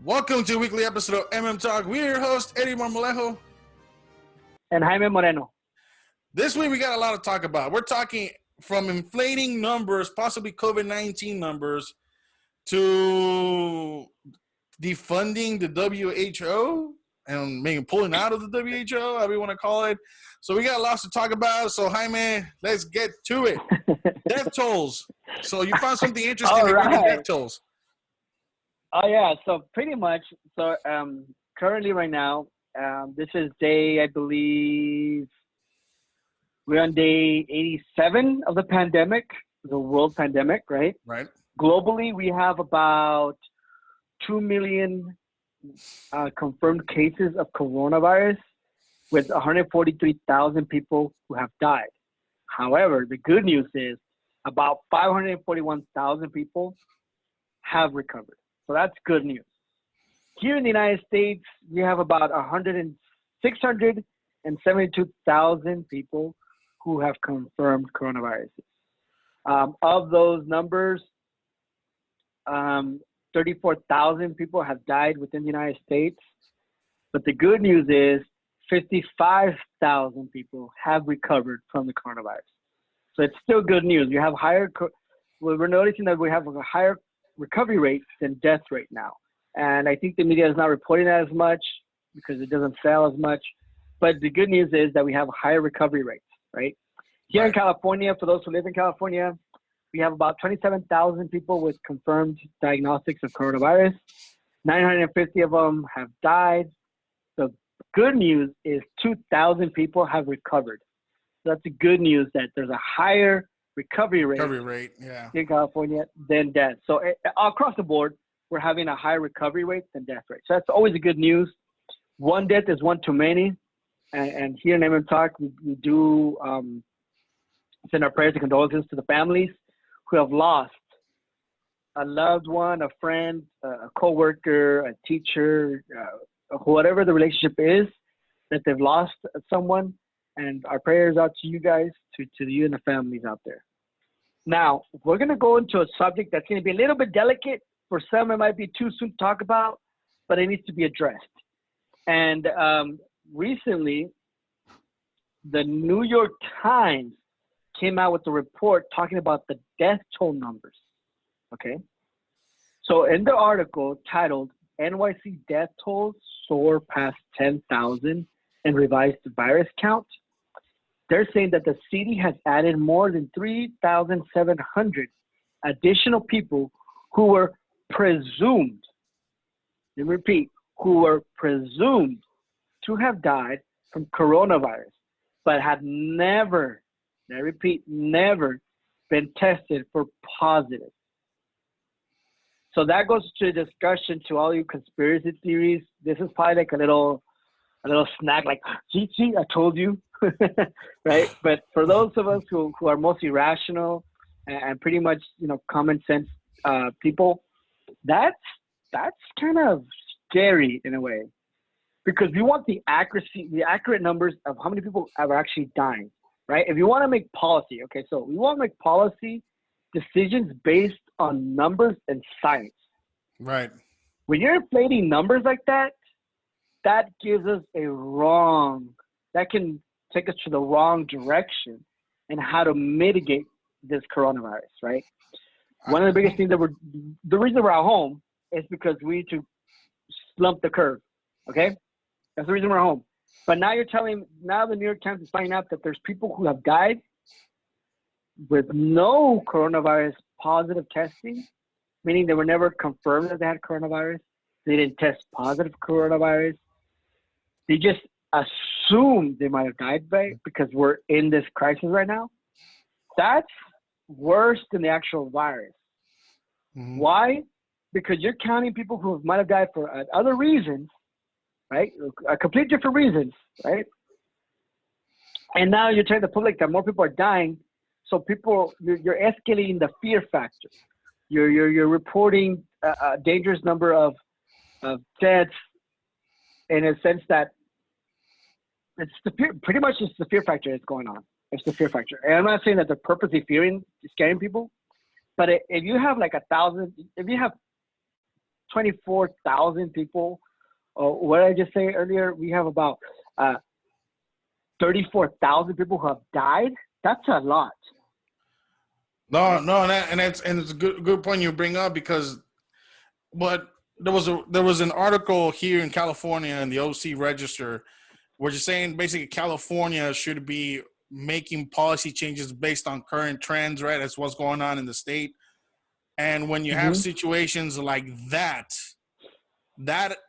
Welcome to a weekly episode of MM Talk. We're your host, Eddie Marmolejo. And Jaime Moreno. This week we got a lot to talk about. We're talking from inflating numbers, possibly COVID-19 numbers, to defunding the WHO and maybe pulling out of the WHO, however you want to call it. So we got lots to talk about. So Jaime, let's get to it. Death tolls. So you found something interesting regarding death tolls. Oh, yeah. So pretty much, currently right now, this is day, I believe, we're on day 87 of the pandemic, the world pandemic, right? Right. Globally, we have about 2 million confirmed cases of coronavirus with 143,000 people who have died. However, the good news is about 541,000 people have recovered. So that's good news. Here in the United States, we have about 672,000 people who have confirmed coronavirus. Of those numbers, 34,000 people have died within the United States. But the good news is 55,000 people have recovered from the coronavirus. So it's still good news. We have we're noticing that we have a higher recovery rate than death rate now. And I think the media is not reporting that as much because it doesn't sell as much. But the good news is that we have higher recovery rates, right? Here in California, for those who live in California, we have about 27,000 people with confirmed diagnostics of coronavirus. 950 of them have died. The good news is 2,000 people have recovered. So that's the good news, that there's a higher recovery rate in California than death. So across the board, we're having a higher recovery rate than death rate. So that's always a good news. One death is one too many. And here in MM Talk, we do send our prayers and condolences to the families who have lost a loved one, a friend, a coworker, a teacher, whatever the relationship is, that they've lost someone. And our prayers out to you guys, to you and the families out there. Now, we're going to go into a subject that's going to be a little bit delicate. For some, it might be too soon to talk about, but it needs to be addressed. And recently, the New York Times came out with a report talking about the death toll numbers. Okay? So in the article titled, NYC Death Tolls Soar Past 10,000 and Revised Virus Count, they're saying that the city has added more than 3,700 additional people who were presumed, let me repeat, who were presumed to have died from coronavirus, but had never, I repeat, never been tested for positive. So that goes to discussion to all you conspiracy theories. This is probably like a little snack, like, see, I told you, right? But for those of us who are mostly rational and pretty much, common sense people, that's kind of scary in a way, because we want the accurate numbers of how many people are actually dying, right? If you want to make policy, okay, so we want to make policy decisions based on numbers and science. Right. When you're inflating numbers like that, that gives us that can take us to the wrong direction in how to mitigate this coronavirus, right? One of the biggest things the reason we're at home is because we need to slump the curve, okay? That's the reason we're home. But now the New York Times is finding out that there's people who have died with no coronavirus positive testing, meaning they were never confirmed that they had coronavirus. They didn't test positive coronavirus. They just assumed they might have died because we're in this crisis right now. That's worse than the actual virus. Mm-hmm. Why? because you're counting people who might have died for other reasons, right? Complete different reasons, right? And now you're telling the public that more people are dying. So you're escalating the fear factor. You're reporting a dangerous number of deaths in a sense that it's pretty much just the fear factor that's going on. It's the fear factor. And I'm not saying that they're purposely scaring people, but if you have like 1,000, if you have 24,000 people, or what did I just say earlier? We have about 34,000 people who have died. That's a lot. No, it's a good point you bring up, because, but there was an article here in California in the OC Register, where you're saying basically California should be making policy changes based on current trends, right? That's what's going on in the state. And when you have situations like that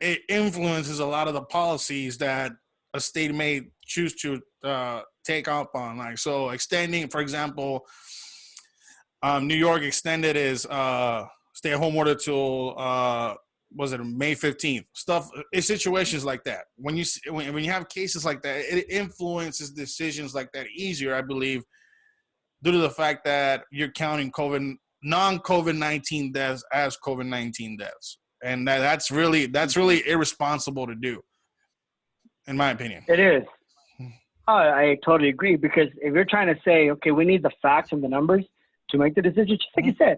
it influences a lot of the policies that a state may choose to take up on. Like, so extending, for example, New York extended his stay-at-home order till May 15th. Stuff in situations like that. When you have cases like that, it influences decisions like that easier, I believe, due to the fact that you're counting non-COVID-19 deaths as COVID-19 deaths, and that's really irresponsible to do, in my opinion. It is. I totally agree, because if you're trying to say, okay, we need the facts and the numbers to make the decision, just like you said,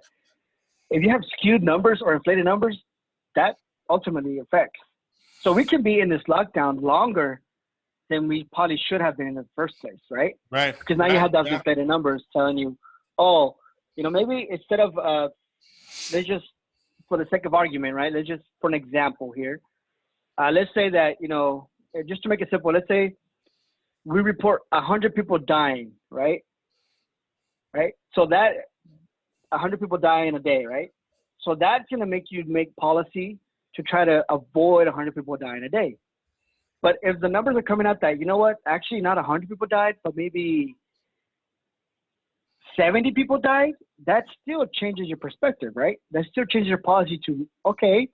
if you have skewed numbers or inflated numbers, that ultimately affects. So we can be in this lockdown longer than we probably should have been in the first place, right? Right. Because now you have those inflated numbers telling you, oh, maybe instead of, let's just, for the sake of argument, right? Let's just, for an example here, let's say that, just to make it simple, let's say we report 100 people dying, right? Right? So that 100 people die in a day, right? So that's going to make you make policy to try to avoid 100 people dying a day. But if the numbers are coming out that, actually not 100 people died, but maybe 70 people died, that still changes your perspective, right? That still changes your policy to, okay,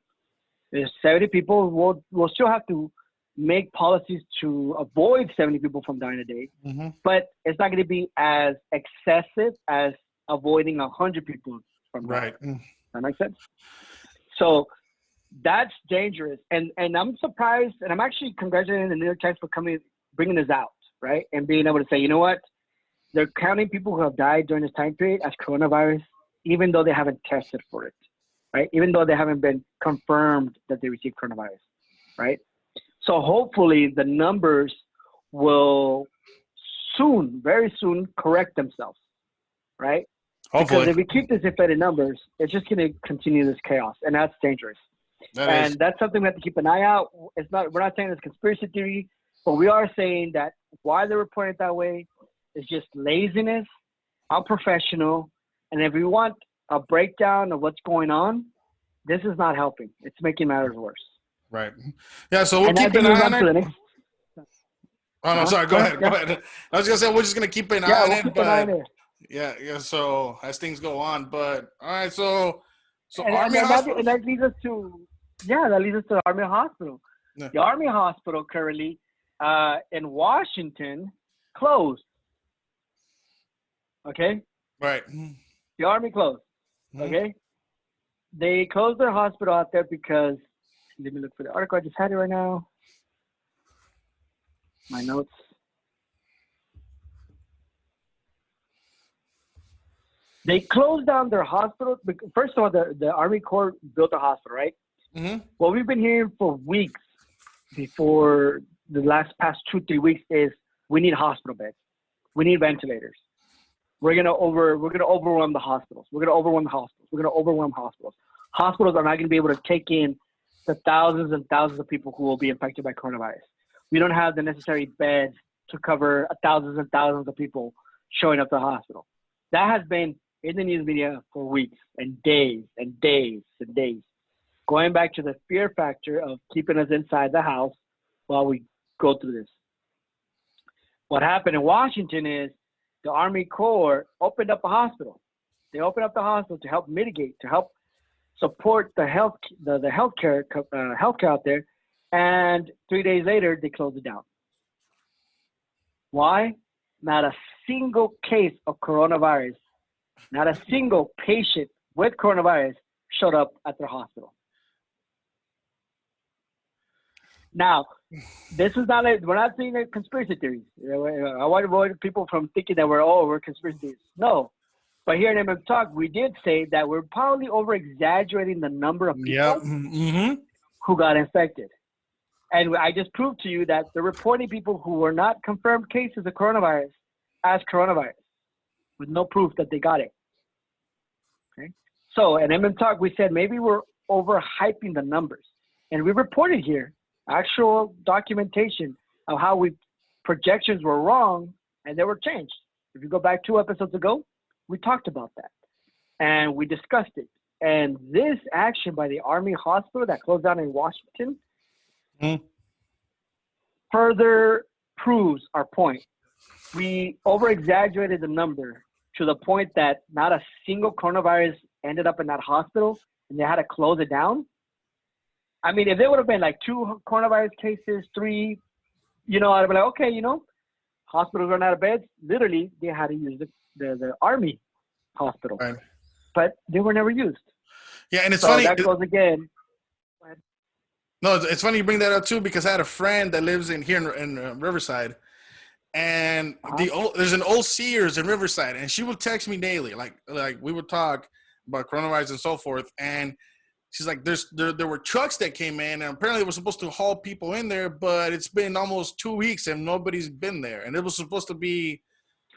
there's 70 people, we'll still have to make policies to avoid 70 people from dying a day, but it's not going to be as excessive as avoiding 100 people from dying. Right. That makes sense? So that's dangerous. And I'm surprised, and I'm actually congratulating the New York Times for bringing this out, right? And being able to say, you know what? They're counting people who have died during this time period as coronavirus, even though they haven't tested for it, right? Even though they haven't been confirmed that they received coronavirus, right? So hopefully the numbers will very soon correct themselves, right? Hopefully. Because if we keep these inflated numbers, it's just going to continue this chaos, and that's dangerous. That's something we have to keep an eye out. We're not saying it's conspiracy theory, but we are saying that why they're reporting it that way is just laziness, unprofessional, and if we want a breakdown of what's going on, this is not helping. It's making matters worse. Right. Yeah, so we'll keep an eye on it. Oh, no, sorry. Go ahead. I was going to say, we're just going to keep an eye on it. But yeah, so as things go on. But, all right, so Army Hospital. And that leads us to the Army Hospital. Yeah. The Army Hospital currently in Washington closed. Okay? Right. The Army closed. Okay? They closed their hospital out there because, let me look for the article. I just had it right now. My notes. They closed down their hospital. First of all, the Army Corps built a hospital, right? What we've been hearing for weeks before the past 2-3 weeks is we need hospital beds. We need ventilators. We're gonna overwhelm the hospitals. We're gonna overwhelm hospitals. Hospitals are not gonna be able to take in the thousands and thousands of people who will be infected by coronavirus. We don't have the necessary beds to cover thousands and thousands of people showing up to the hospital. That has been in the news media for weeks and days and days and days. Going back to the fear factor of keeping us inside the house while we go through this. What happened in Washington is the Army Corps opened up a hospital. They opened up the hospital to help mitigate, to help support the healthcare out there, and 3 days later they closed it down. Why? Not a single case of coronavirus, not a single patient with coronavirus showed up at their hospital. Now, this is not we're not saying a conspiracy theories. I want to avoid people from thinking that we're conspiracy theories. No. But here in MM Talk, we did say that we're probably over-exaggerating the number of people who got infected. And I just proved to you that they're reporting people who were not confirmed cases of coronavirus as coronavirus with no proof that they got it. Okay. So in MM Talk, we said maybe we're overhyping the numbers. And we reported here actual documentation of how projections were wrong and they were changed. If you go back 2 episodes ago, we talked about that and we discussed it. And this action by the Army hospital that closed down in Washington further proves our point. We over-exaggerated the number to the point that not a single coronavirus ended up in that hospital and they had to close it down. I mean, if there would have been like 2 coronavirus cases, 3, I'd be like, okay, hospitals run out of beds. Literally, they had to use the Army hospital. Right. But they were never used. Yeah, and it's funny. That goes again. No, it's funny you bring that up too, because I had a friend that lives in Riverside, and there's an old Sears in Riverside, and she would text me daily, like we would talk about coronavirus and so forth, and she's like, there were trucks that came in, and apparently they were supposed to haul people in there, but it's been almost 2 weeks and nobody's been there, and it was supposed to be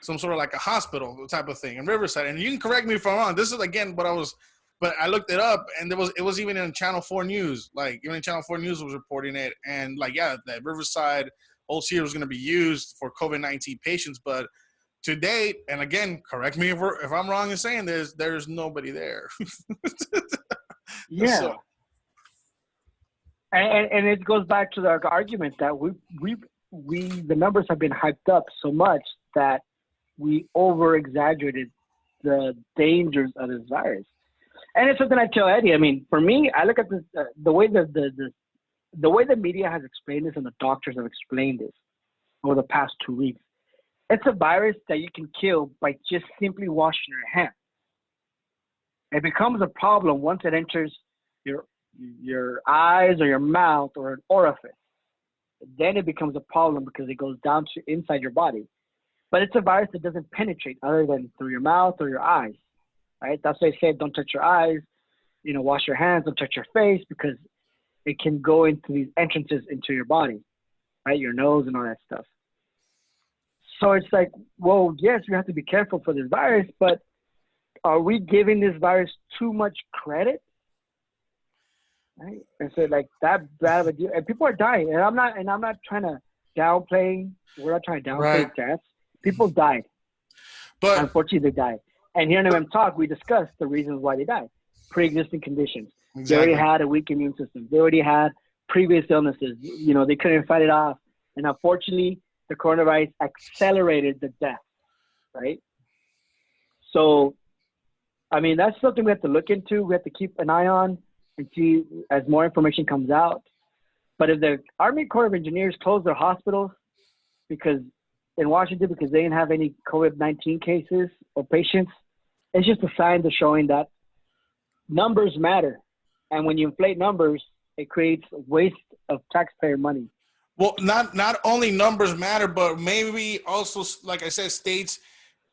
some sort of like a hospital type of thing in Riverside. And you can correct me if I'm wrong. This is again but I looked it up, and it was even in Channel 4 News. Like, even Channel 4 News was reporting it, and that Riverside Old Sears was going to be used for COVID-19 patients, but to date, and again, correct me if I'm wrong in saying this, there's nobody there. Yeah. So. And it goes back to the argument that the numbers have been hyped up so much that we over-exaggerated the dangers of this virus. And it's something I tell Eddie. I mean, for me, I look at this, the way the way the media has explained this and the doctors have explained this over the past 2 weeks. It's a virus that you can kill by just simply washing your hands. It becomes a problem once it enters your eyes or your mouth or an orifice. Then it becomes a problem because it goes down to inside your body. But it's a virus that doesn't penetrate other than through your mouth or your eyes, right? That's why I said don't touch your eyes, wash your hands, don't touch your face, because it can go into these entrances into your body, right? Your nose and all that stuff. So it's like, well, yes, we have to be careful for this virus, but are we giving this virus too much credit? Right? And so like that bad of a deal, and people are dying, and I'm not trying to downplay. We're not trying to downplay deaths. People died, but unfortunately they died. And here in MM Talk, we discussed the reasons why they died: pre-existing conditions. Exactly. They already had a weak immune system. They already had previous illnesses. They couldn't fight it off, and unfortunately, the coronavirus accelerated the death. Right. So, I mean, that's something we have to look into. We have to keep an eye on and see as more information comes out. But if the Army Corps of Engineers closed their hospitals in Washington because they didn't have any COVID-19 cases or patients, it's just a sign to showing that numbers matter. And when you inflate numbers, it creates waste of taxpayer money. Well, not only numbers matter, but maybe also, like I said, states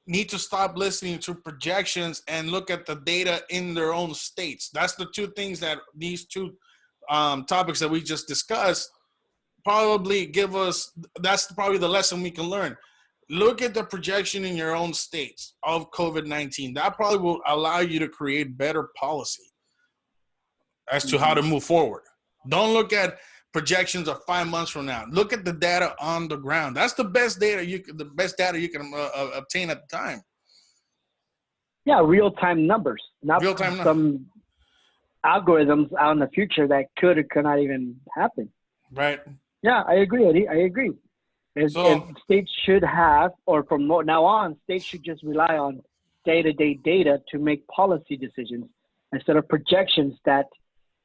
need to stop listening to projections and look at the data in their own states. That's the two things that these two topics that we just discussed probably give us. That's probably the lesson we can learn. Look at the projection in your own states of COVID-19. That probably will allow you to create better policy as to how to move forward. Don't look at projections of 5 months from now. Look at the data on the ground. That's the best data you can obtain at the time. Yeah, real-time numbers, not some algorithms out in the future that could or could not even happen. Right. Yeah, I agree, Eddie. I agree. If states should have, or from now on, states should just rely on day-to-day data to make policy decisions instead of projections that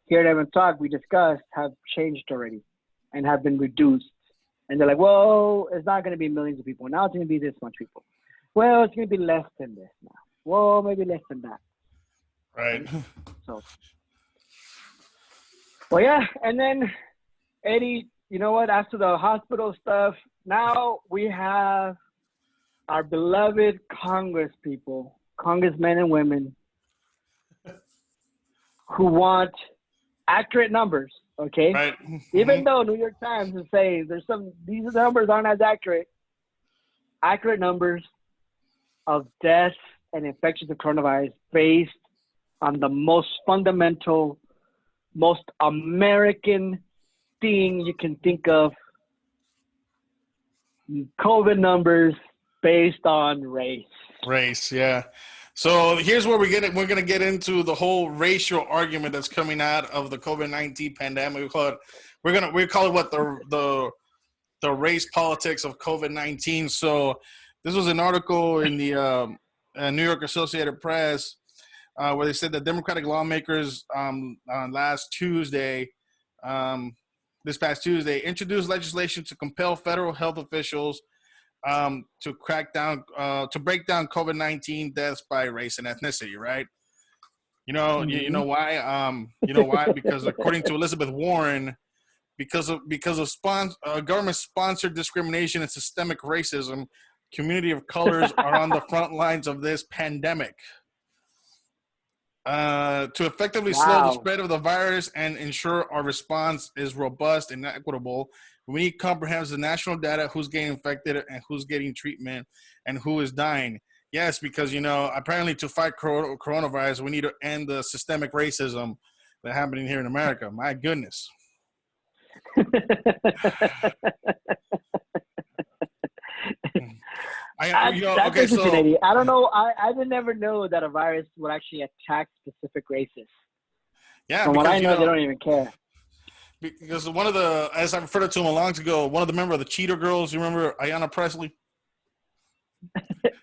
here at Evan Talk we discussed have changed already and have been reduced. And they're like, well, it's not going to be millions of people. Now it's going to be this much people. Well, it's going to be less than this now. Well, maybe less than that. Right. So, well, yeah. And then, Eddie, you know what? After the hospital stuff, now we have our beloved Congress people, congressmen and women, who want accurate numbers, okay? Right. Even though New York Times is saying these numbers aren't as accurate numbers of deaths and infections of coronavirus based on the most fundamental, most American thing you can think of, COVID numbers based on race. Race, yeah. So here's where we're going to get into the whole racial argument that's coming out of the COVID-19 pandemic. We call it what the race politics of COVID-19. So this was an article in the New York Associated Press where they said that Democratic lawmakers on this past Tuesday, introduced legislation to compel federal health officials to crack down, to break down COVID-19 deaths by race and ethnicity, right? You know why? Because according to Elizabeth Warren, because of government-sponsored discrimination and systemic racism, community of colors are on the front lines of this pandemic. To effectively slow the spread of the virus and ensure our response is robust and equitable, we need comprehensive national data: who's getting infected and who's getting treatment and who is dying. Yes, because apparently to fight coronavirus, we need to end the systemic racism that's happening here in America. My goodness. That's interesting. I don't know. I did never know that a virus would actually attack specific races. Yeah, from what I know, they don't even care. Because one of the, as I referred to him a long time ago, one of the members of the Cheetah Girls, you remember Ayanna Pressley?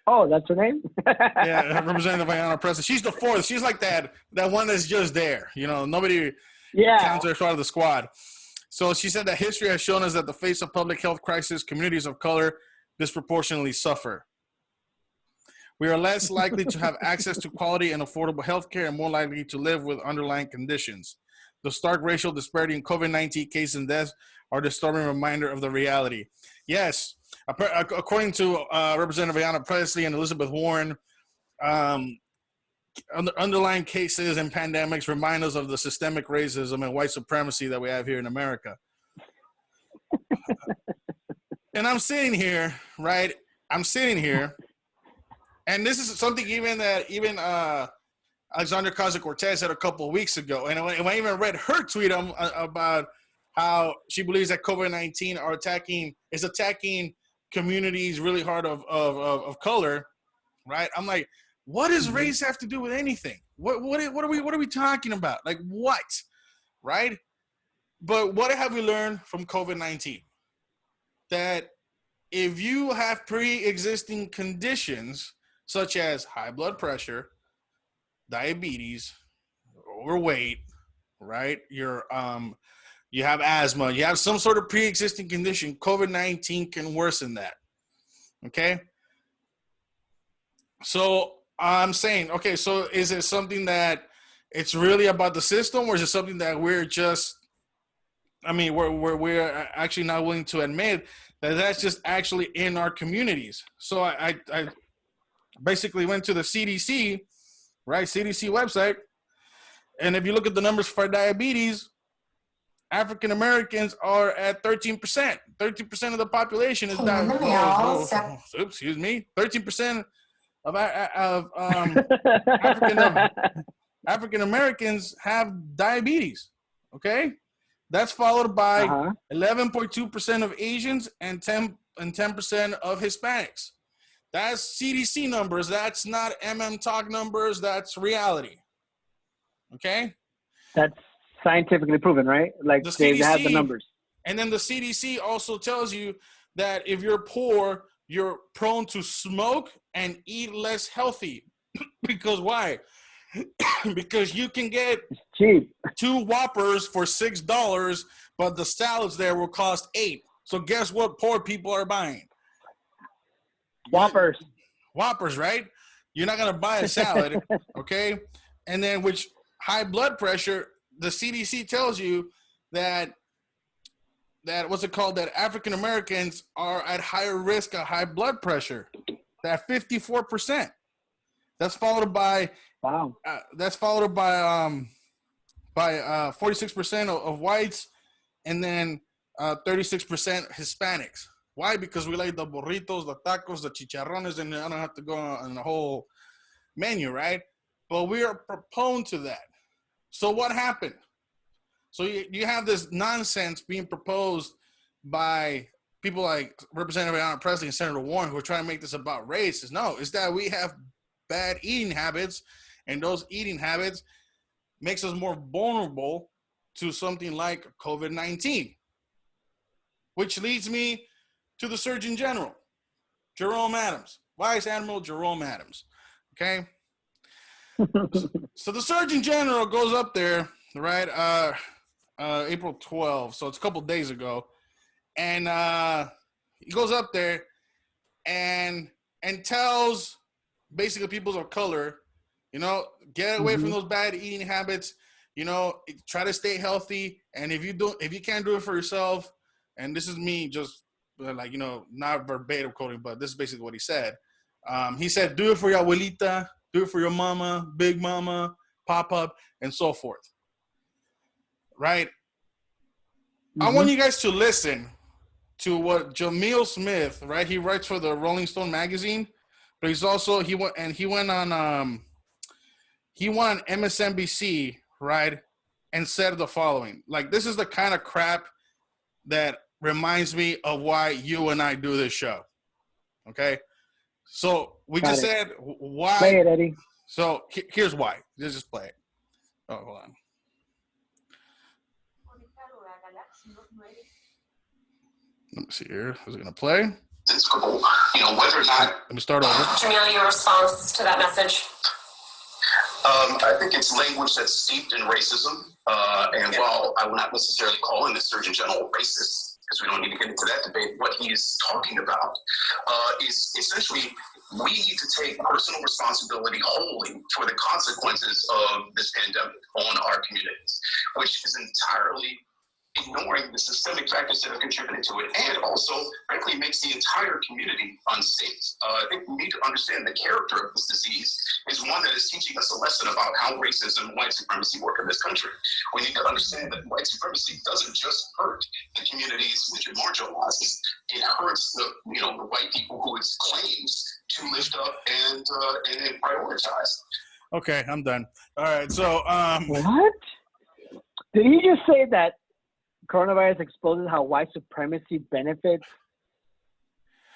Oh, that's her name? Yeah, Representative Ayanna Pressley. She's the fourth. She's like that one that's just there. Nobody counts her as part of the squad. So she said that history has shown us that the face of public health crisis, communities of color disproportionately suffer. We are less likely to have access to quality and affordable health care and more likely to live with underlying conditions. The stark racial disparity in COVID-19 cases and deaths are a disturbing reminder of the reality. Yes, according to Representative Ayanna Pressley and Elizabeth Warren, underlying cases and pandemics remind us of the systemic racism and white supremacy that we have here in America. And I'm sitting here, right? And this is something even Alexandria Ocasio-Cortez said a couple of weeks ago. And when I even read her tweet about how she believes that COVID-19 is attacking communities really hard of color, right? I'm like, what does race have to do with anything? What are we talking about? Like what, right? But what have we learned from COVID-19? That if you have pre-existing conditions such as high blood pressure, diabetes, overweight, right? You have asthma, you have some sort of pre-existing condition, COVID-19 can worsen that. Okay? So I'm saying, okay, so is it something that it's really about the system, or is it something that we're actually not willing to admit that that's just actually in our communities? So I basically went to the CDC, right? CDC website. And if you look at the numbers for diabetes, African Americans are at 13%. 13% of the population is diabetes. Excuse me. 13% of African Americans have diabetes. Okay, that's followed by 11.2% of Asians and 10% of Hispanics. That's CDC numbers. That's not Talk numbers. That's reality. Okay? That's scientifically proven, right? Like they have the numbers. And then the CDC also tells you that if you're poor, you're prone to smoke and eat less healthy. Because why? because you can get It's cheap. 2 Whoppers for $6, but the salads there will cost $8. So guess what poor people are buying? Whoppers. Whoppers, right? You're not gonna buy a salad, okay? And then which high blood pressure, the CDC tells you that what's it called? That African Americans are at higher risk of high blood pressure. That 54%. That's followed by Wow. 46% of whites, and then 36% Hispanics. Why? Because we like the burritos, the tacos, the chicharrones, and I don't have to go on the whole menu, right? But we are prone to that. So what happened? So you have this nonsense being proposed by people like Representative Alan Presley and Senator Warren, who are trying to make this about race. No, it's that we have bad eating habits, and those eating habits makes us more vulnerable to something like COVID-19, which leads me to the Surgeon General, Jerome Adams, Vice Admiral Jerome Adams. Okay. So the Surgeon General goes up there, right? April 12th. So it's a couple of days ago. And he goes up there and tells basically people of color, get away from those bad eating habits, try to stay healthy. And if you can't do it for yourself, and this is me just not verbatim quoting, but this is basically what he said. He said, do it for your abuelita, do it for your mama, big mama, pop-up, and so forth. Right? I want you guys to listen to what Jamil Smith, right? He writes for the Rolling Stone magazine, but he went on MSNBC, right? And said the following. Like, this is the kind of crap that reminds me of why you and I do this show. Okay? So we just said why. Play it, Eddie. So here's why. Let's just play it. Oh, hold on. Let me see here. Is it going to play? Whether or not. Let me start over. Jamil, your response to that message? I think it's language that's steeped in racism. And while I would not necessarily call in the Surgeon General racist, because we don't need to get into that debate, what he is talking about is essentially we need to take personal responsibility wholly for the consequences of this pandemic on our communities, which is entirely ignoring the systemic factors that have contributed to it, and also, frankly, makes the entire community unsafe. I think we need to understand the character of this disease is one that is teaching us a lesson about how racism and white supremacy work in this country. We need to understand that white supremacy doesn't just hurt the communities which it marginalizes, it hurts the white people who it claims to lift up and prioritize. Okay, I'm done. All right, so what? Did he just say that coronavirus exposes how white supremacy benefits?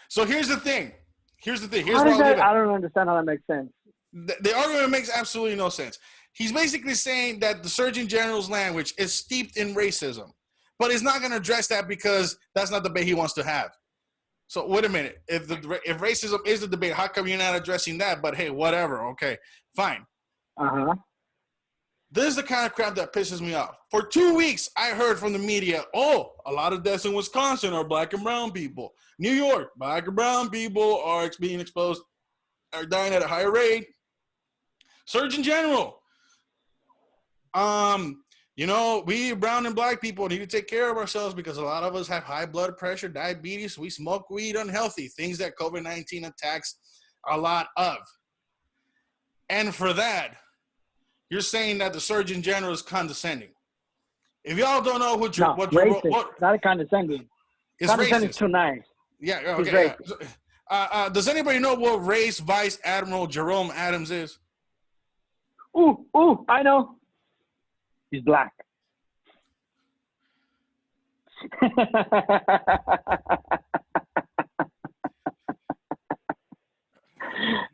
So here's the thing. Here's I don't understand how that makes sense. The argument makes absolutely no sense. He's basically saying that the Surgeon General's language is steeped in racism, but he's not going to address that because that's not the debate he wants to have. So wait a minute. If racism is the debate, how come you're not addressing that? But hey, whatever. Okay, fine. Uh-huh. This is the kind of crap that pisses me off. For 2 weeks, I heard from the media, a lot of deaths in Wisconsin are black and brown people. New York, black and brown people are being exposed, are dying at a higher rate. Surgeon General, we brown and black people need to take care of ourselves because a lot of us have high blood pressure, diabetes, we smoke weed unhealthy, things that COVID-19 attacks a lot of. And for that, you're saying that the Surgeon General is condescending. If y'all don't know not a condescending. It's condescending racist. Too nice. Yeah, okay. Yeah. Does anybody know what race Vice Admiral Jerome Adams is? Ooh, I know. He's black.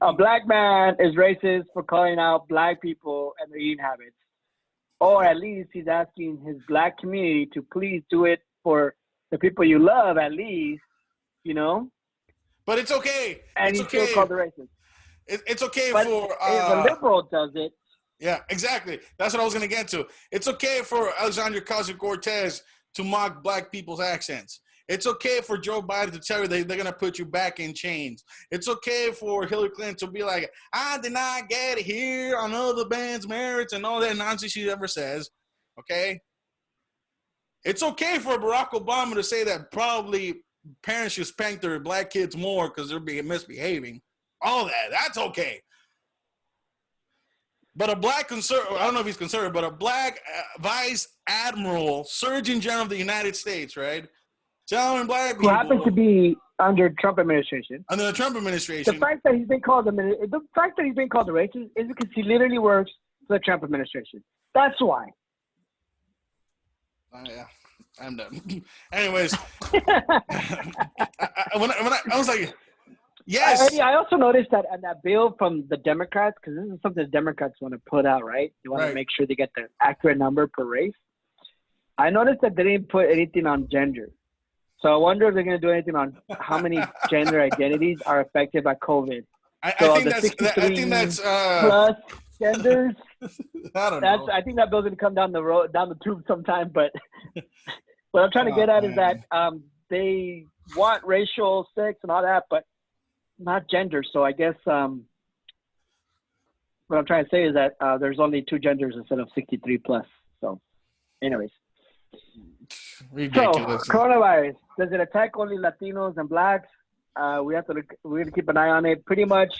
A black man is racist for calling out black people and their eating habits. Or at least he's asking his black community to please do it for the people you love, at least, But it's okay. And it's he's okay. still called the racist. It's okay but for... if a liberal does it, Yeah, exactly. That's what I was going to get to. It's okay for Alexandria Ocasio-Cortez to mock black people's accents. It's okay for Joe Biden to tell you they're going to put you back in chains. It's okay for Hillary Clinton to be like, I did not get here on other band's merits and all that nonsense she ever says. Okay? It's okay for Barack Obama to say that probably parents should spank their black kids more because they're being misbehaving. All that. That's okay. But a black conservative, I don't know if he's conservative, but a black vice admiral, surgeon general of the United States, right? Telling black people. Who happens to be under Trump administration. Under the Trump administration. The fact that he's been called a racist is because he literally works for the Trump administration. That's why. Yeah, I'm done. Anyways, when I was like, yes. I also noticed that on that bill from the Democrats, because this is something the Democrats want to put out, right? They want to make sure they get the accurate number per race. I noticed that they didn't put anything on gender. So I wonder if they're going to do anything on how many gender identities are affected by COVID. I think that's plus genders. I don't know. I think that bill's going to come down the tube sometime. But what I'm trying to get at is that they want racial, sex, and all that, but not gender. So I guess what I'm trying to say is that there's only 2 genders instead of 63 plus. So, anyways. Ridiculous. So, coronavirus, does it attack only Latinos and blacks? We're going to keep an eye on it. Pretty much,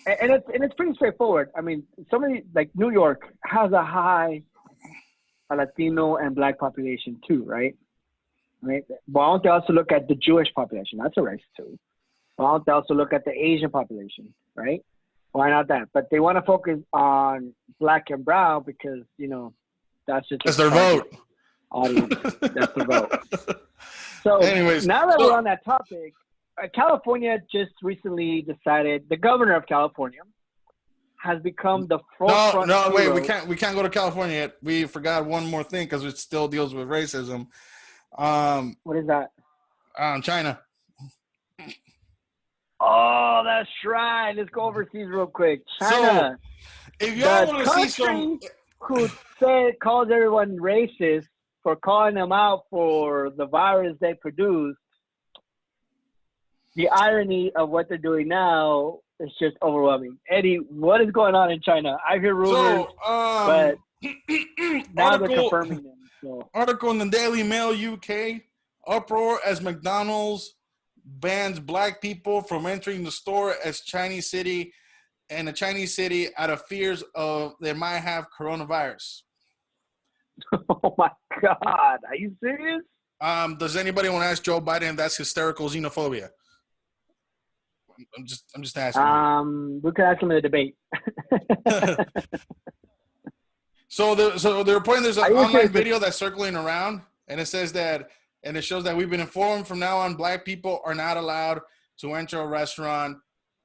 and it's pretty straightforward. I mean, somebody like New York has a high Latino and black population too, right? Right. But why don't they also look at the Jewish population? That's a race too. Why don't they also look at the Asian population, right? Why not that? But they want to focus on black and brown because that's their vote. Audience. That's the vote. So anyways, now that we're on that topic, California just recently decided, the governor of California has become the forefront. No, wait, we can't go to California yet. We forgot one more thing because it still deals with racism. What is that? China. Oh, that's right. Let's go overseas real quick. China. So, if y'all want to see some who calls everyone racist for calling them out for the virus they produced, the irony of what they're doing now is just overwhelming. Eddie, what is going on in China? I hear rumors, but now they're confirming them. So. Article in the Daily Mail UK, uproar as McDonald's bans black people from entering the store as Chinese city and a Chinese city out of fears of they might have coronavirus. Oh my God. Are you serious? Does anybody want to ask Joe Biden if that's hysterical xenophobia? I'm just asking. We could ask him in a debate. So they're reporting there's an online video that's circling around, and it says that, and it shows that we've been informed from now on black people are not allowed to enter a restaurant,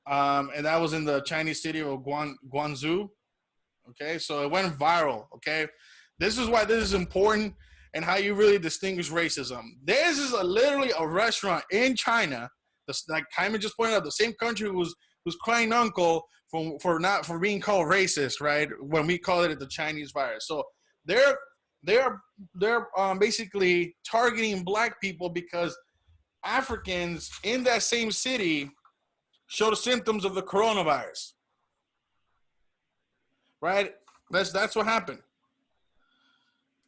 and that was in the Chinese city of Guangzhou. Okay, so it went viral. Okay, this is why this is important and how you really distinguish racism. This is literally a restaurant in China. Like Jaime just pointed out, the same country who's crying uncle for being called racist, right? When we call it the Chinese virus. So they're basically targeting black people because Africans in that same city showed symptoms of the coronavirus, right? That's what happened.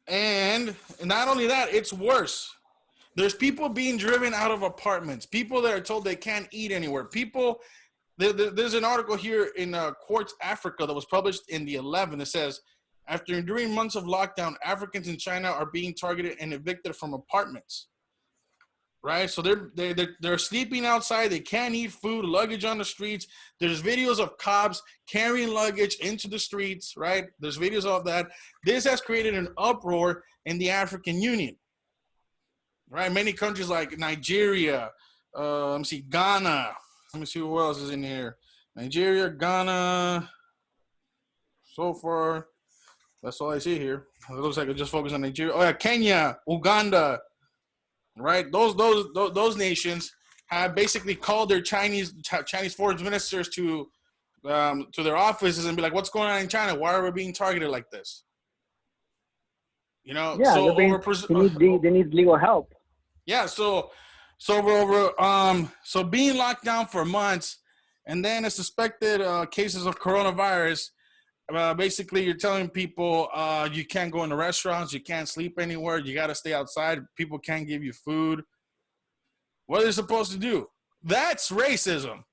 And not only that, it's worse. There's people being driven out of apartments. People that are told they can't eat anywhere. There's an article here in Quartz Africa that was published in the 11th that says, after enduring months of lockdown, Africans in China are being targeted and evicted from apartments. Right? So they're sleeping outside. They can't eat food, luggage on the streets. There's videos of cops carrying luggage into the streets, right? There's videos of that. This has created an uproar in the African Union. Right, many countries like Nigeria, let me see, Ghana. Let me see who else is in here. Nigeria, Ghana. So far, that's all I see here. It looks like I just focus on Nigeria. Oh yeah, Kenya, Uganda. Right, those nations have basically called their Chinese foreign ministers to to their offices and be like, "What's going on in China? Why are we being targeted like this?" You know, Yeah, so they need legal help. Yeah, so being locked down for months, and then a suspected cases of coronavirus. Basically, you're telling people you can't go into restaurants, you can't sleep anywhere, you got to stay outside. People can't give you food. What are they supposed to do? That's racism.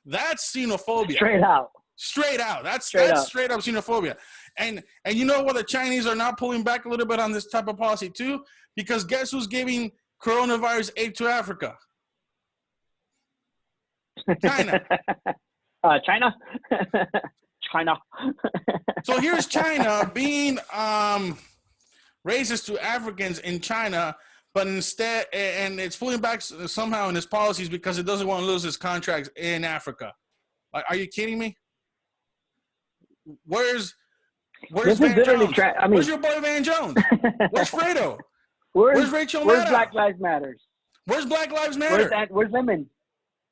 That's xenophobia. Straight out. That's straight up xenophobia. And you know what? The Chinese are not pulling back a little bit on this type of policy too, because guess who's giving coronavirus aid to Africa? China. China. China. So here's China being racist to Africans in China, but instead, and it's pulling back somehow in its policies because it doesn't want to lose its contracts in Africa. Like, are you kidding me? Where's Van Jones? Where's your boy Van Jones? Where's Fredo? Where's Rachel Maddow? Where's Black Lives Matter? Where's Black Lives Matter? Where's Lemon?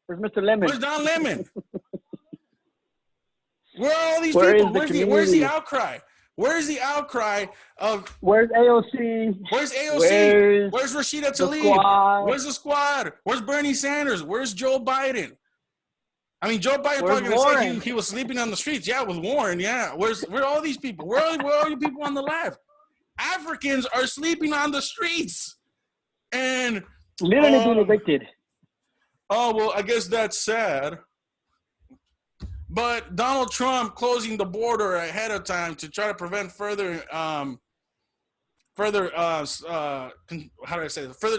Where's Mr. Lemon? Where's Don Lemon? Where are all these people? Where's the outcry? Where's the outcry of? Where's AOC? Where's AOC? Where's Rashida Tlaib? Where's the squad? Where's Bernie Sanders? Where's Joe Biden? I mean, Joe Biden probably gonna say he was sleeping on the streets. Yeah, with Warren. Yeah, where are all these people? Where are all you people on the left? Africans are sleeping on the streets, and literally being evicted. Oh well, I guess that's sad. But Donald Trump closing the border ahead of time to try to prevent further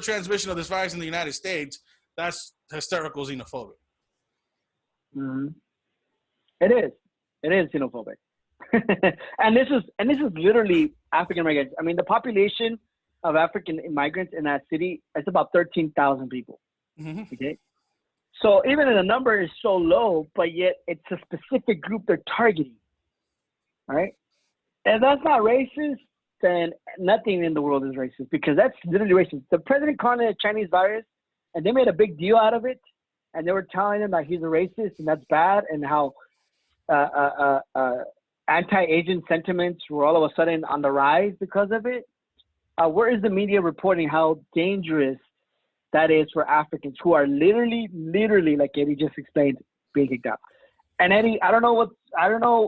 transmission of this virus in the United States, that's hysterical xenophobic. Mm-hmm. It is xenophobic. and this is literally African Americans. I mean, the population of African immigrants in that city is about 13,000 people. Mm-hmm. Okay. So even if the number is so low, but yet it's a specific group they're targeting, right? If that's not racist, then nothing in the world is racist, because that's literally racist. The president called it a Chinese virus, and they made a big deal out of it, and they were telling him that he's a racist and that's bad, and how anti-Asian sentiments were all of a sudden on the rise because of it. Where is the media reporting how dangerous that is for Africans who are literally, like Eddie just explained, being kicked out? And Eddie, I don't know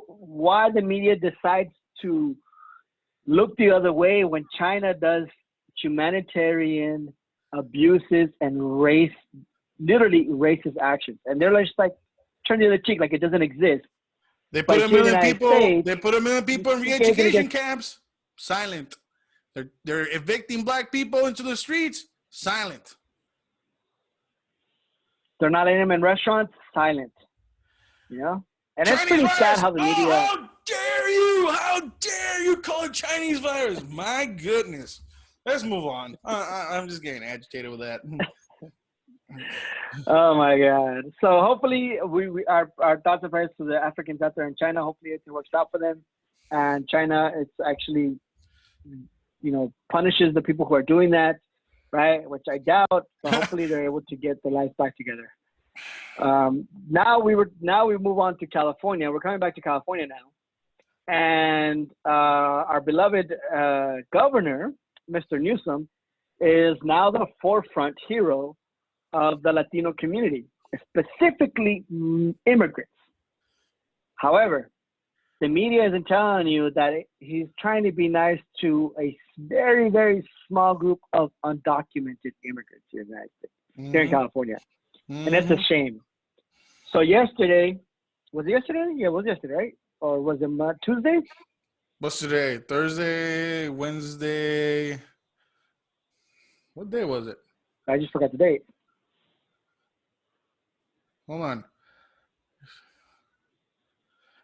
why the media decides to look the other way when China does humanitarian abuses and literally racist actions, and they're just like turn the other cheek like it doesn't exist. They put a million people. They put a million people in re-education camps. Silent. They're evicting black people into the streets. Silent. They're not letting them in restaurants. Silent. You know? And it's pretty sad how the media. How dare you? How dare you call it Chinese virus? My goodness. Let's move on. I'm just getting agitated with that. Oh my God. So hopefully our thoughts and prayers to the Africans out there in China. Hopefully it works out for them. And China, it's actually, punishes the people who are doing that, right? Which I doubt, but hopefully they're able to get their lives back together. Now we move on to California. We're coming back to California now. And our beloved governor, Mr. Newsom, is now the forefront hero of the Latino community, specifically immigrants. However, the media isn't telling you that he's trying to be nice to a very, very small group of undocumented immigrants in the United States, here in California. And it's a shame. So yesterday, was it yesterday? Yeah, it was yesterday, right? Or was it Tuesday? What's today? Thursday, Wednesday. What day was it? I just forgot the date. Hold on.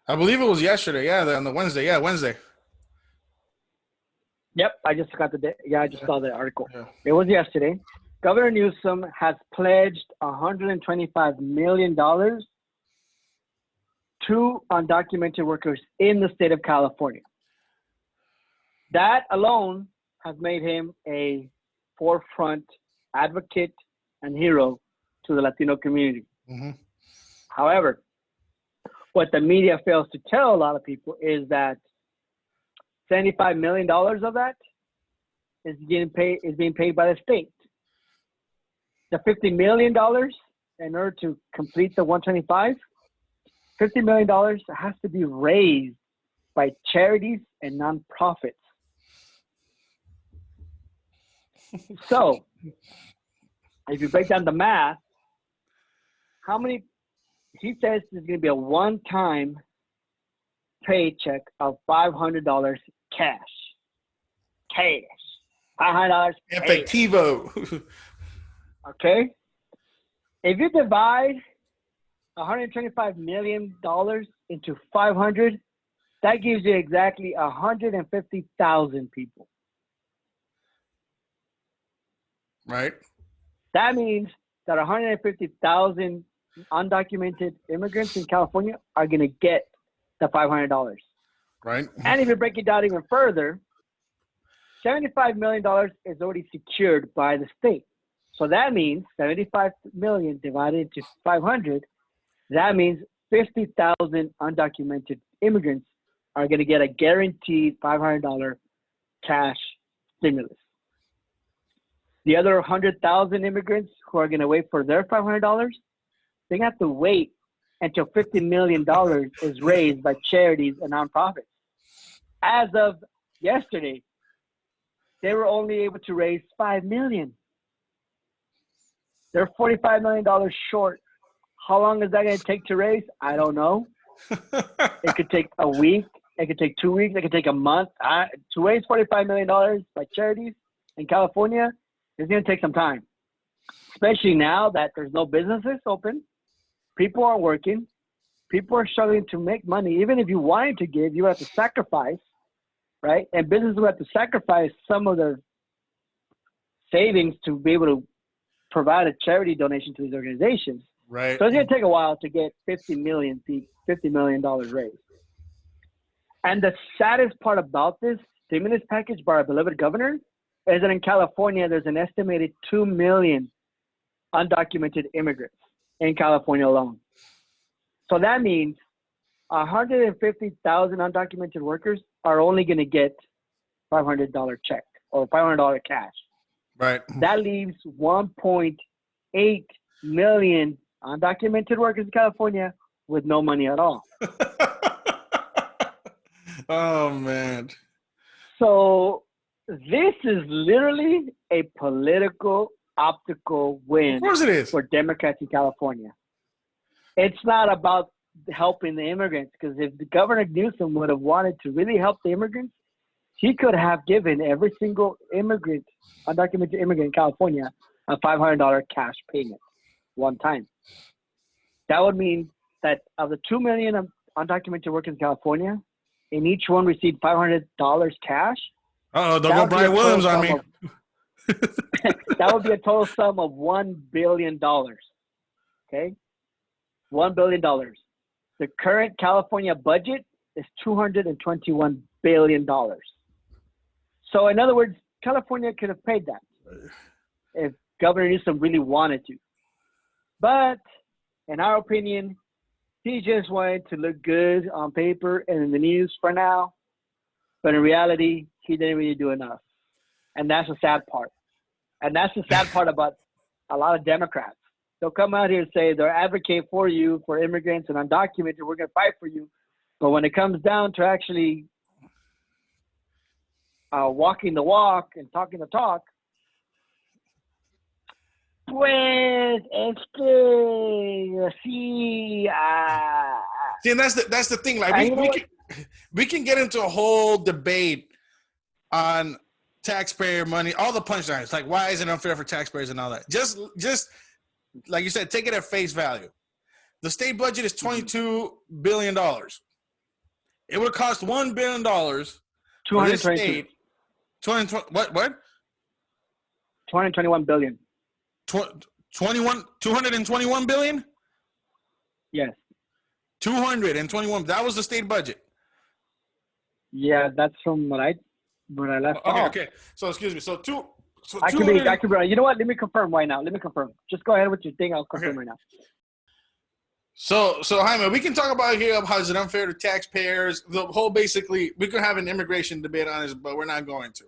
I believe it was yesterday. Yeah, on the Wednesday. Yeah, Wednesday. Yep, I just forgot the date. Yeah, I just saw the article. Yeah. It was yesterday. Governor Newsom has pledged $125 million to undocumented workers in the state of California. That alone has made him a forefront advocate and hero to the Latino community. Mm-hmm. However, what the media fails to tell a lot of people is that $75 million of that is being paid by the state. The $50 million, in order to complete the 125, $50 million has to be raised by charities and nonprofits. So, if you break down the math, how many, he says there's going to be a one-time paycheck of $500 cash. $500 cash. Efectivo. Okay? If you divide $125 million into 500, that gives you exactly 150,000 people. Right. That means that 150,000 undocumented immigrants in California are going to get the $500. Right. And if you break it down even further, $75 million is already secured by the state. So that means 75 million divided into 500, that means 50,000 undocumented immigrants are going to get a guaranteed $500 cash stimulus. The other 100,000 immigrants who are going to wait for their $500, they have to wait until $50 million is raised by charities and nonprofits. As of yesterday, they were only able to raise $5 million. They're $45 million short. How long is that going to take to raise? I don't know. It could take a week. It could take 2 weeks. It could take a month. To raise $45 million by charities in California, it's going to take some time, especially now that there's no businesses open. People aren't working. People are struggling to make money. Even if you wanted to give, you have to sacrifice, right? And businesses will have to sacrifice some of their savings to be able to provide a charity donation to these organizations. Right. So it's going to take a while to get $50 million raised. And the saddest part about this stimulus package by our beloved governor is that in California, there's an estimated 2 million undocumented immigrants in California alone. So that means 150,000 undocumented workers are only going to get $500 check or $500 cash. Right. That leaves 1.8 million undocumented workers in California with no money at all. Oh, man. So this is literally a political optical win. Of course it is. For Democrats in California. It's not about helping the immigrants, because if the Governor Newsom would have wanted to really help the immigrants, he could have given every single immigrant, undocumented immigrant in California, a $500 cash payment one time. That would mean that of the 2 million undocumented workers in California, and each one received $500 cash. Uh-oh, don't go Brian Williams on me. That would be a total sum of $1 billion. Okay? $1 billion. The current California budget is $221 billion. So in other words, California could have paid that if Governor Newsom really wanted to. But in our opinion, he just wanted to look good on paper and in the news for now. But in reality, he didn't really do enough. And that's the sad part. And that's the sad part about a lot of Democrats. They'll come out here and say they'll advocate for you, for immigrants and undocumented, we're going to fight for you. But when it comes down to actually walking the walk and talking the talk, pues sí. See, and that's the thing. Like we can get into a whole debate on taxpayer money, all the punchlines, like why is it unfair for taxpayers and all that. Just like you said, take it at face value. The state budget is $22 billion. It would cost $1 billion for this state. 221 billion. 221 billion? Yes. 221. That was the state budget. Yeah, that's from what I left off. Okay. So excuse me. I could be wrong. You know what? Let me confirm right now. Just go ahead with your thing. I'll confirm right now. So Jaime, we can talk about here how is it unfair to taxpayers. The whole basically, we could have an immigration debate on this, but we're not going to.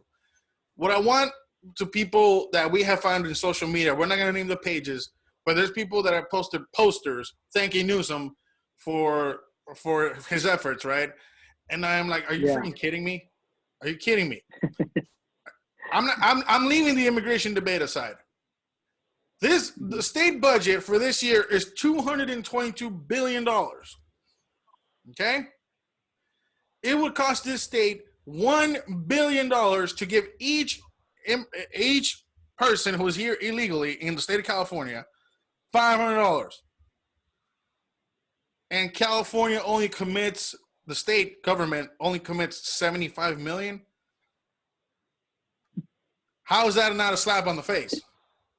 What I want to people that we have found in social media, we're not going to name the pages, but there's people that have posted posters thanking Newsom for his efforts, right? And I'm like, are you freaking kidding me? Are you kidding me? I'm leaving the immigration debate aside. The state budget for this year is $222 billion. Okay? It would cost this state $1 billion to give each person who is here illegally in the state of California $500. And California the state government only commits $75 million. How is that not a slap on the face?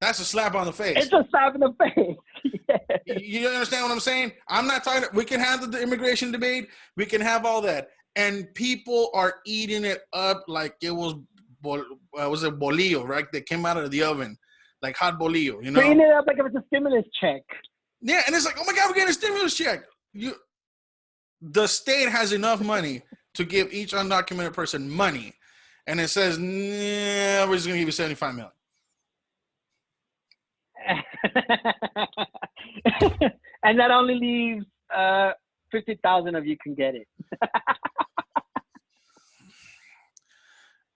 That's a slap on the face. It's a slap in the face. Yeah. You understand what I'm saying? I'm not talking. We can have the immigration debate. We can have all that, and people are eating it up like it was bolillo, right? They came out of the oven, like hot bolillo. You know, Eating it up like it was a stimulus check. Yeah, and it's like, oh my God, we're getting a stimulus check. The state has enough money to give each undocumented person money, and it says, nah, we're just gonna give you $75 million. And that only leaves 50,000 of you can get it.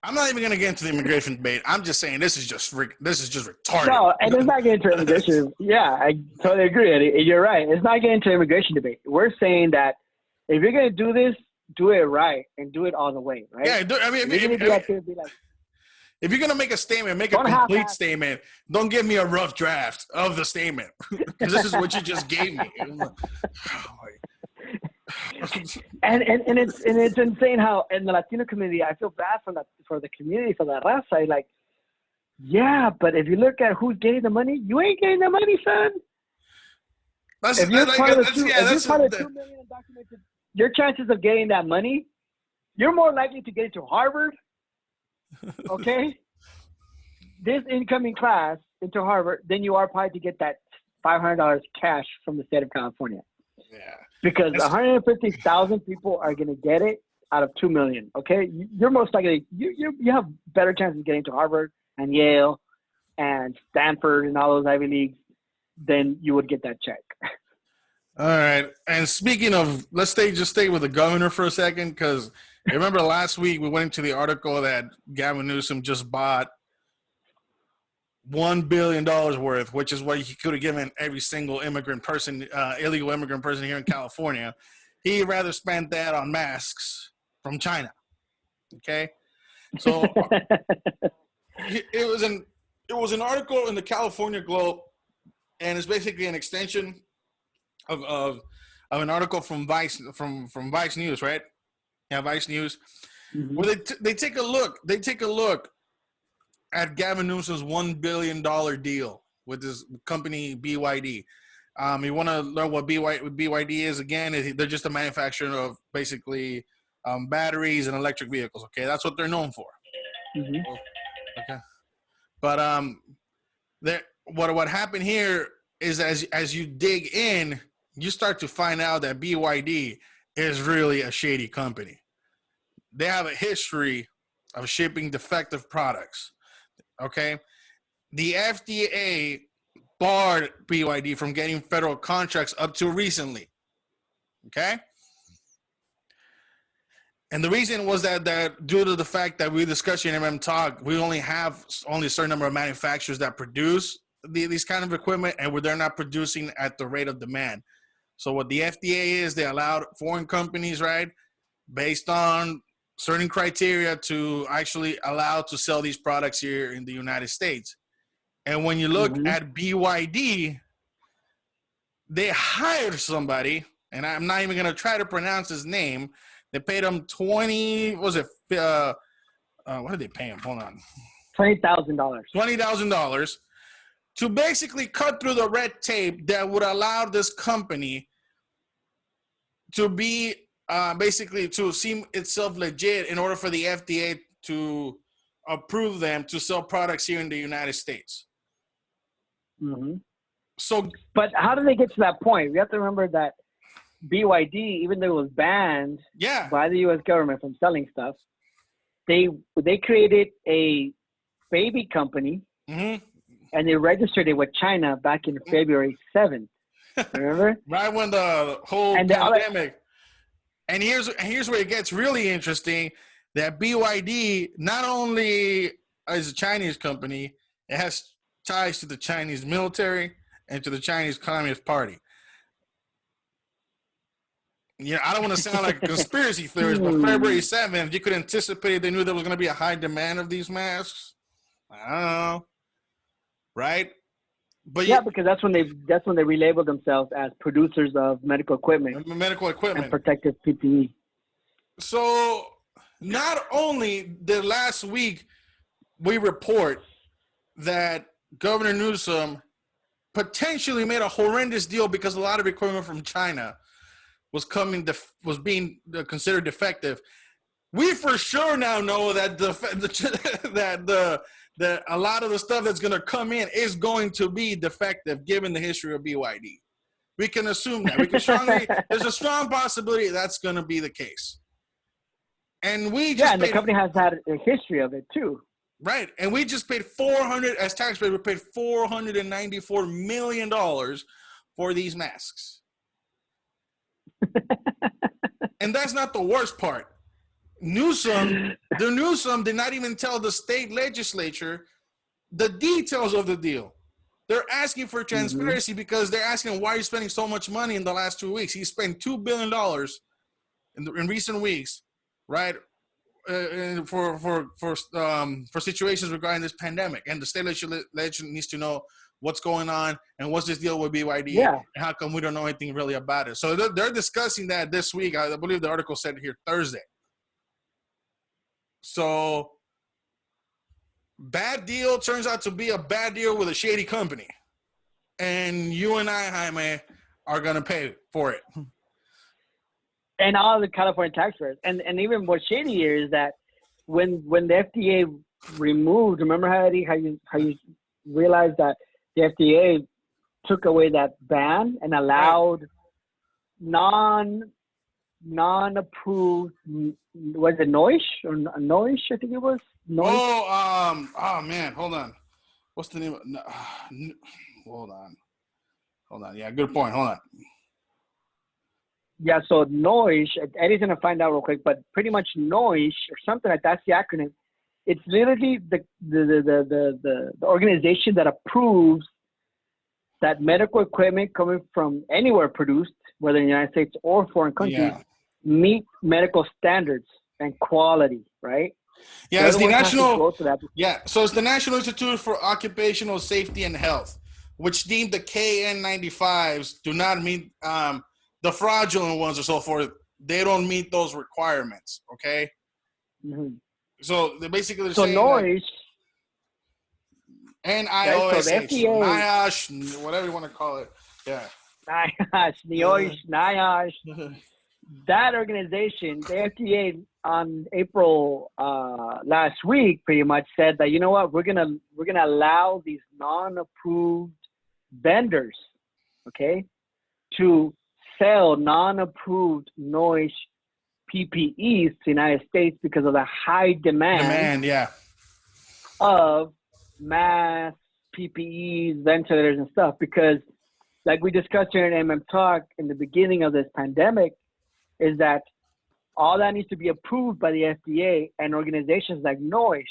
I'm not even going to get into the immigration debate. I'm just saying this is just retarded. No, and it's not getting into immigration. Yeah, I totally agree, Eddie. You're right. It's not getting into immigration debate. We're saying that if you're going to do this, do it right and do it all the way, right? Yeah, if you're going to make a statement, make a complete statement. Don't give me a rough draft of the statement because this is what you just gave me. and it's insane how in the Latino community, I feel bad for the community, for the raza. Like, yeah, but if you look at who's getting the money, you ain't getting the money, son. If you're part of the 2 million undocumented, your chances of getting that money, you're more likely to get into Harvard. Okay, this incoming class into Harvard, then you are probably to get that $500 cash from the state of California. Yeah, because 150,000 people are going to get it out of 2 million. Okay, you're most likely you have better chances of getting to Harvard and Yale and Stanford and all those Ivy Leagues than you would get that check. All right, and speaking of, let's stay with the governor for a second because. Remember last week we went into the article that Gavin Newsom just bought $1 billion worth, which is what he could have given every single illegal immigrant person here in California. He'd rather spend that on masks from China. Okay, so it was an article in the California Globe, and it's basically an extension of an article from Vice Vice News, right? Yeah, Vice News, where they take a look. They take a look at Gavin Newsom's $1 billion deal with his company BYD. You want to learn what BYD is? Again, they're just a manufacturer of basically batteries and electric vehicles. Okay, that's what they're known for. Mm-hmm. Okay, but what happened here is as you dig in, you start to find out that BYD is really a shady company. They have a history of shipping defective products, okay? The FDA barred BYD from getting federal contracts up to recently, okay? And the reason was that due to the fact that we discussed in MM Talk, we only have a certain number of manufacturers that produce these kind of equipment, and they're not producing at the rate of demand. So what the FDA is, they allowed foreign companies, right, based on certain criteria to actually allow to sell these products here in the United States. And when you look at BYD, they hired somebody, and I'm not even going to try to pronounce his name. They paid him what did they pay him? Hold on. $20,000. $20,000 to basically cut through the red tape that would allow this company to be basically to seem itself legit in order for the FDA to approve them to sell products here in the United States. Mm-hmm. So, but how did they get to that point? We have to remember that BYD, even though it was banned by the U.S. government from selling stuff, they created a baby company, and they registered it with China back in February 7th. Remember? Right when the whole pandemic. And here's where it gets really interesting, that BYD not only is a Chinese company, it has ties to the Chinese military and to the Chinese Communist Party. Yeah, I don't want to sound like a conspiracy theorist, but February 7th, you could anticipate they knew there was going to be a high demand of these masks. I don't know. Right? But because that's when they relabeled themselves as producers of medical equipment and protective PPE. So not only did last week we report that Governor Newsom potentially made a horrendous deal because a lot of equipment from China was being considered defective. We for sure now know that that a lot of the stuff that's going to come in is going to be defective, given the history of BYD. We can assume that. There's a strong possibility that's going to be the case. And the company has had a history of it too. Right, and we just paid as taxpayers, we paid $494 million for these masks. And that's not the worst part. Newsom did not even tell the state legislature the details of the deal. They're asking for transparency because they're asking, why are you spending so much money in the last 2 weeks? He spent $2 billion in recent weeks, right, for situations regarding this pandemic. And the state legislature needs to know what's going on and what's this deal with BYD, and how come we don't know anything really about it. So they're discussing that this week. I believe the article said here Thursday. So bad deal turns out to be a bad deal with a shady company. And you and I, Jaime, are going to pay for it. And all the California taxpayers. And even what's shady here is that when the FDA removed, remember how you realized that the FDA took away that ban and allowed non-approved, was it Noish or Noish? I think it was. Noish? Oh man, hold on. What's the name? Hold on. Yeah, good point. Hold on. Yeah, so Noish, Eddie's gonna find out real quick, but pretty much Noish or something like that's the acronym. It's literally the organization that approves that medical equipment coming from anywhere produced, whether in the United States or foreign countries, meet medical standards and quality, right? Yeah, it's the national. Yeah, so it's the National Institute for Occupational Safety and Health, which deemed the KN95s do not meet the fraudulent ones or so forth. They don't meet those requirements. Okay. Mm-hmm. So they're saying Noish. NIOSH, whatever you want to call it. Yeah. NIOSH. That organization, the FDA, on April last week, pretty much said that, you know what, we're gonna allow these non-approved vendors, okay, to sell non-approved Noish PPEs to the United States because of the high demand of masks, PPEs, ventilators, and stuff. Because, like we discussed here in MM Talk in the beginning of this pandemic, is that all that needs to be approved by the FDA and organizations like Noish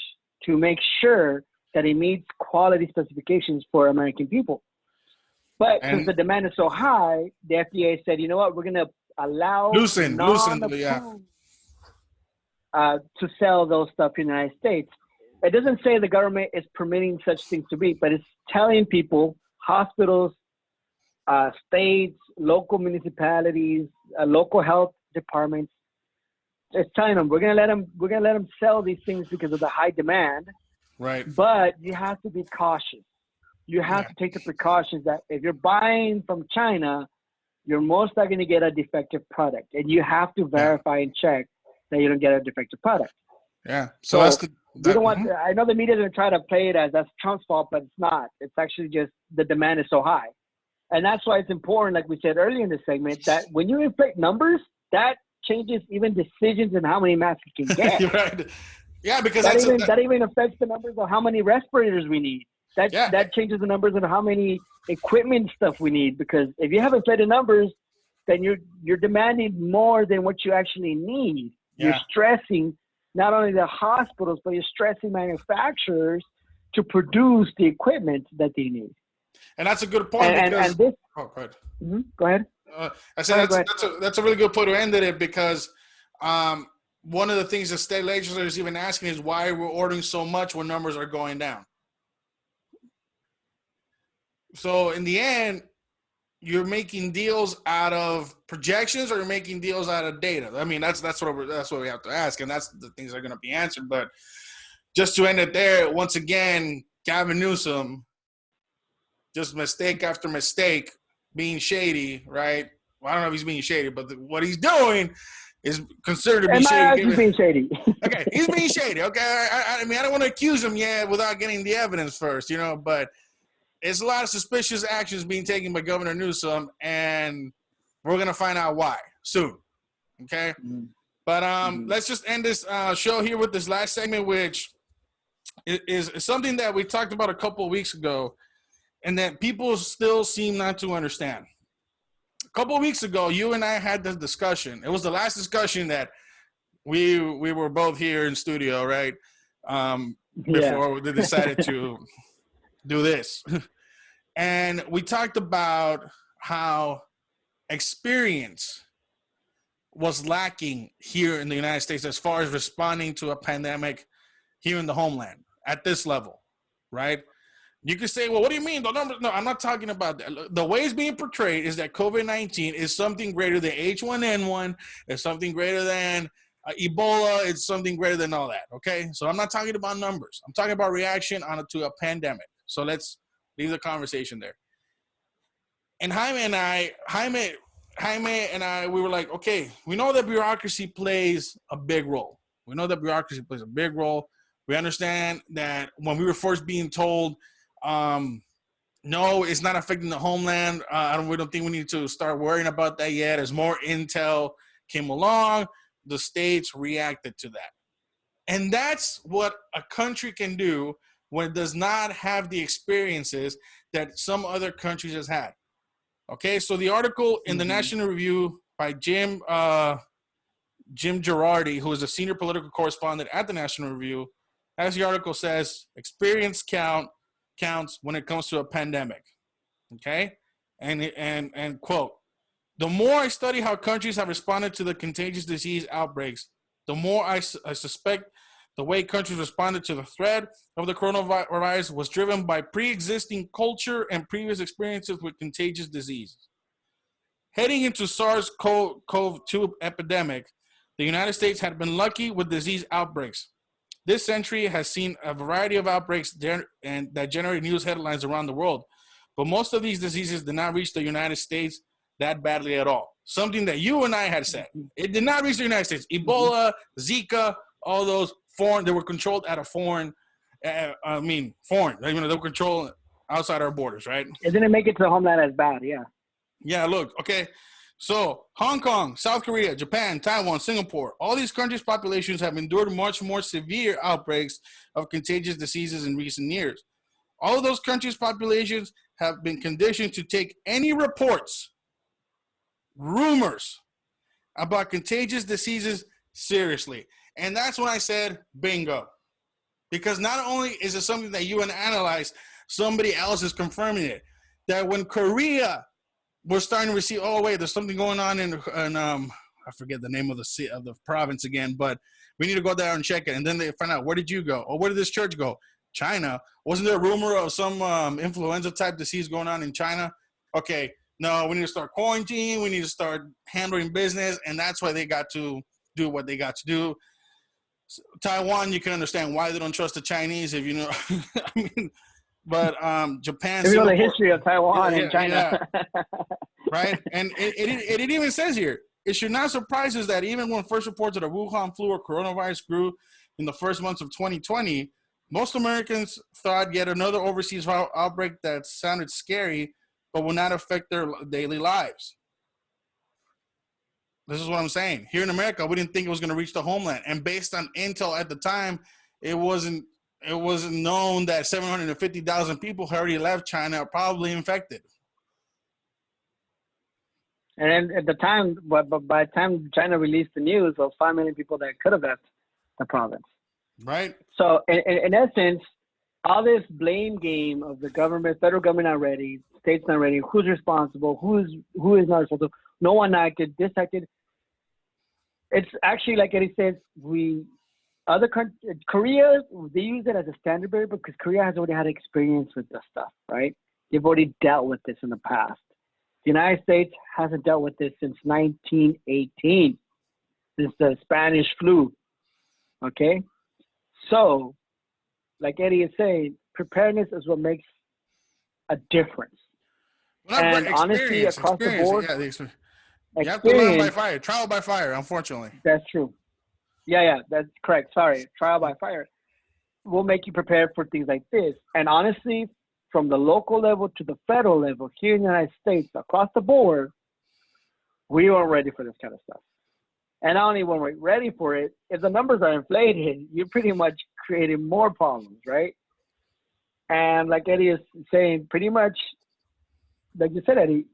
to make sure that it meets quality specifications for American people. But since the demand is so high, the FDA said, you know what, we're going to allow to sell those stuff in the United States. It doesn't say the government is permitting such things to be, but it's telling people, hospitals, states, local municipalities, local health departments, it's telling them we're gonna let them sell these things because of the high demand. Right. But you have to be cautious. You have to take the precautions that if you're buying from China, you're most likely going to get a defective product, and you have to verify and check that you don't get a defective product. Yeah. So that's we don't want. I know the media is going to try to play it as that's Trump's fault, but it's not. It's actually just the demand is so high. And that's why it's important, like we said earlier in the segment, that when you inflate numbers, that changes even decisions in how many masks you can get. You're right. Yeah, because that that even affects the numbers of how many respirators we need. That changes the numbers of how many equipment stuff we need. Because if you have inflated numbers, then you're demanding more than what you actually need. Yeah. You're stressing not only the hospitals, but you're stressing manufacturers to produce the equipment that they need. And that's a good point because this, go ahead. Mm-hmm, go ahead. I said that's a really good point to end it because one of the things the state legislature is even asking is why we're ordering so much when numbers are going down. So in the end, you're making deals out of projections or you're making deals out of data. I mean, that's what we have to ask, and that's the things that are going to be answered. But just to end it there, once again, Gavin Newsom, just mistake after mistake, being shady, right? Well, I don't know if he's being shady, but what he's doing is considered to be shady. He's being shady. Okay, he's being shady. Okay, I mean, I don't want to accuse him yet without getting the evidence first, but it's a lot of suspicious actions being taken by Governor Newsom, and we're going to find out why soon, okay? Mm-hmm. But let's just end this show here with this last segment, which is something that we talked about a couple of weeks ago, and that people still seem not to understand. A couple of weeks ago, you and I had this discussion. It was the last discussion that we were both here in studio, right? Before we decided to do this. And we talked about how experience was lacking here in the United States as far as responding to a pandemic here in the homeland at this level, right? You could say, well, what do you mean? The numbers? No, I'm not talking about that. The way it's being portrayed is that COVID-19 is something greater than H1N1, it's something greater than Ebola, it's something greater than all that, okay? So I'm not talking about numbers. I'm talking about reaction to a pandemic. So let's leave the conversation there. And Jaime and I, we were like, okay, we know that bureaucracy plays a big role. We know that bureaucracy plays a big role. We understand that when we were first being told, no, it's not affecting the homeland. We don't think we need to start worrying about that yet. As more intel came along, the states reacted to that. And that's what a country can do when it does not have the experiences that some other countries has had. Okay, so the article in the National Review by Jim Girardi, who is a senior political correspondent at the National Review, as the article says, experience counts when it comes to a pandemic. Okay, and quote, the more I study how countries have responded to the contagious disease outbreaks, the more I suspect the way countries responded to the threat of the coronavirus was driven by pre-existing culture and previous experiences with contagious diseases. Heading into SARS-CoV-2 epidemic, the United States had been lucky with disease outbreaks. This century has seen a variety of outbreaks that generate news headlines around the world, but most of these diseases did not reach the United States that badly at all. Something that you and I had said. It did not reach the United States. Ebola, Zika, all those foreign, they were controlled at a foreign, foreign. They were controlled outside our borders, right? It didn't make it to the homeland as bad, yeah. Yeah, look, okay. So Hong Kong, South Korea, Japan, Taiwan, Singapore, all these countries' populations have endured much more severe outbreaks of contagious diseases in recent years. All of those countries' populations have been conditioned to take any reports, rumors about contagious diseases seriously. And that's when I said, bingo. Because not only is it something that you and analyze, somebody else is confirming it. That when Korea was starting to receive, oh, wait, there's something going on in I forget the name of the province again, but we need to go there and check it. And then they find out, where did you go? Or where did this church go? China. Wasn't there a rumor of some influenza-type disease going on in China? Okay, no, we need to start quarantining. We need to start handling business. And that's why they got to do what they got to do. Taiwan, you can understand why they don't trust the Chinese, if you know. I mean, but Japan, if you know the history of Taiwan and China, right? And it even says here, it should not surprise us that even when first reports of the Wuhan flu or coronavirus grew in the first months of 2020, most Americans thought yet another overseas outbreak that sounded scary but will not affect their daily lives. This is what I'm saying. Here in America, we didn't think it was going to reach the homeland. And based on intel at the time, it wasn't known that 750,000 people who already left China are probably infected. And then at the time, but by the time China released the news, there was 5 million people that could have left the province. Right. So in essence, all this blame game of the government, federal government not ready, states not ready, who's responsible, who is not responsible, no one acted, this acted. It's actually, like Eddie says, other countries, Korea, they use it as a standard bearer because Korea has already had experience with this stuff, right? They've already dealt with this in the past. The United States hasn't dealt with this since 1918, since the Spanish flu, okay? So, like Eddie is saying, preparedness is what makes a difference. Well, and honestly, across the board, you have to learn by fire, trial by fire, unfortunately. That's true. Yeah, that's correct. Sorry, trial by fire will make you prepared for things like this. And honestly, from the local level to the federal level here in the United States, across the board, we weren't ready for this kind of stuff. And not only when we're ready for it, if the numbers are inflated, you're pretty much creating more problems, right? And like Eddie is saying, pretty much, like you said, Eddie,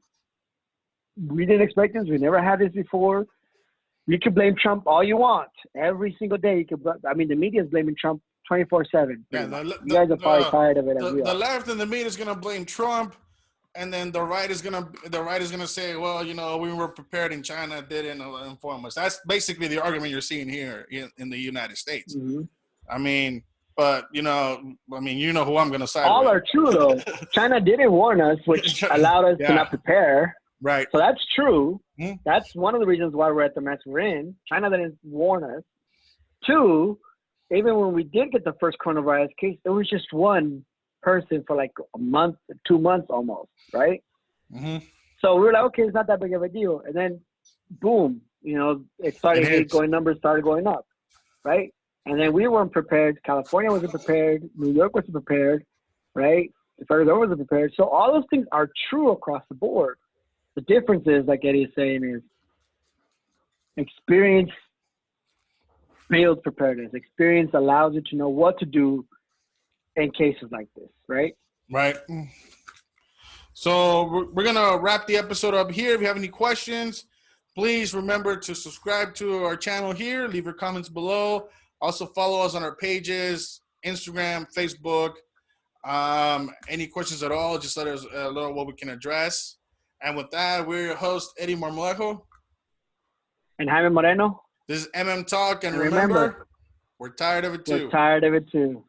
we didn't expect this. We never had this before. You can blame Trump all you want. Every single day, the media is blaming Trump 24/7. Yeah, you guys are probably tired of it. The left and the media is going to blame Trump, and then the right is gonna say, well, we were prepared and China didn't inform us. That's basically the argument you're seeing here in the United States. Mm-hmm. I mean, but who I'm going to side all with. Are true though. China didn't warn us, which allowed us to not prepare. Right. So that's true. Mm-hmm. That's one of the reasons why we're at the mess we're in. China didn't warn us. 2, even when we did get the first coronavirus case, it was just one person for like a month, 2 months almost, right? Mm-hmm. So we were like, okay, it's not that big of a deal. And then, boom, numbers started going up, right? And then we weren't prepared. California wasn't prepared. New York wasn't prepared, right? The federal government wasn't prepared. So all those things are true across the board. The difference is, like Eddie is saying, is experience builds preparedness. Experience allows you to know what to do in cases like this, right? Right. So we're going to wrap the episode up here. If you have any questions, please remember to subscribe to our channel here. Leave your comments below. Also follow us on our pages, Instagram, Facebook. Any questions at all, just let us know what we can address. And with that, we're your host, Eddie Marmolejo. And Jaime Moreno. This is MM Talk. And remember, we're tired of it too. We're tired of it too.